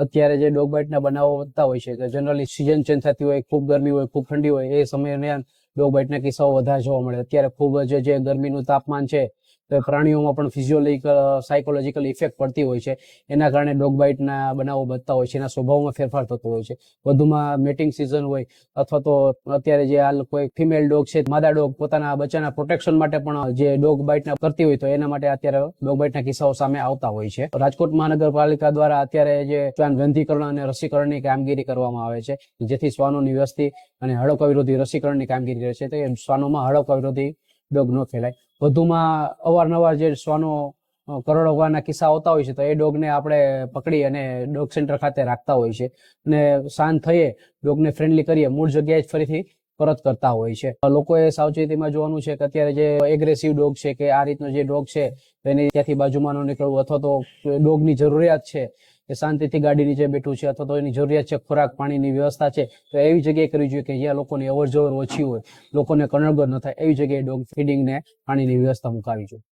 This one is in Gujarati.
અત્યારે જે ડોગ બાઇટના બનાવો વધતા હોય છે કે જનરલી સિઝન ચેન્જ થતી હોય, ખૂબ ગરમી હોય, ખૂબ ઠંડી હોય, એ સમયે ડોગ બાઇટના કિસ્સાઓ વધારે જોવા મળે. અત્યારે ખૂબ જ જે ગરમીનું તાપમાન છે તો પ્રાણીઓમાં પણ ફિઝિયોલોજીકલ સાયકોલોજીકલ ઇફેક્ટ પડતી હોય છે. એના કારણે ડોગ બાઇટના બનાવો વધતા હોય છે, એના સ્વભાવમાં ફેરફાર થતો હોય છે. વધુમાં મેટિંગ સિઝન હોય અથવા તો અત્યારે જે આ કોઈ ફિમેલ ડોગ છે, માદા ડોગ પોતાના બચ્ચાના પ્રોટેક્શન માટે પણ જે ડોગ બાઇટના કરતી હોય તો એના માટે અત્યારે ડોગ બાઇટના કિસ્સાઓ સામે આવતા હોય છે. રાજકોટ મહાનગરપાલિકા દ્વારા અત્યારે જે શ્વાન વંધીકરણ અને રસીકરણની કામગીરી કરવામાં આવે છે, જેથી શ્વાનોની વસ્તી અને હડકવા વિરોધી રસીકરણની કામગીરી કરે છે, તો એ શ્વાનોમાં હડકવા વિરોધી ડોગ ન ફેલાય. વધુમાં અવારનવાર જે શ્વાનો કરડવાના કિસ્સા આવતા હોય છે તો એ ડોગને આપણે પકડી અને ડોગ સેન્ટર ખાતે રાખતા હોય છે અને શાંત થઈએ ડોગને ફ્રેન્ડલી કરીએ મૂળ જગ્યાએ જ ફરીથી પરત કરતા હોય છે. લોકોએ સાવચેતીમાં જોવાનું છે કે અત્યારે જે એગ્રેસિવ ડોગ છે કે આ રીતનો જે ડોગ છે એને ત્યાંથી બાજુમાં ન નીકળવું, અથવા તો ડોગની જરૂરિયાત છે કે શાંતિથી ગાડી નીચે બેઠું છે અથવા તો એની જરૂરિયાત છે ખોરાક પાણીની વ્યવસ્થા છે તો એવી જગ્યાએ કરવી જોઈએ કે જ્યાં લોકોની અવર જવર ઓછી હોય, લોકોને કણગર ન થાય એવી જગ્યાએ ડોગ ફીડિંગ ને પાણીની વ્યવસ્થા મુકાવી જોઈએ.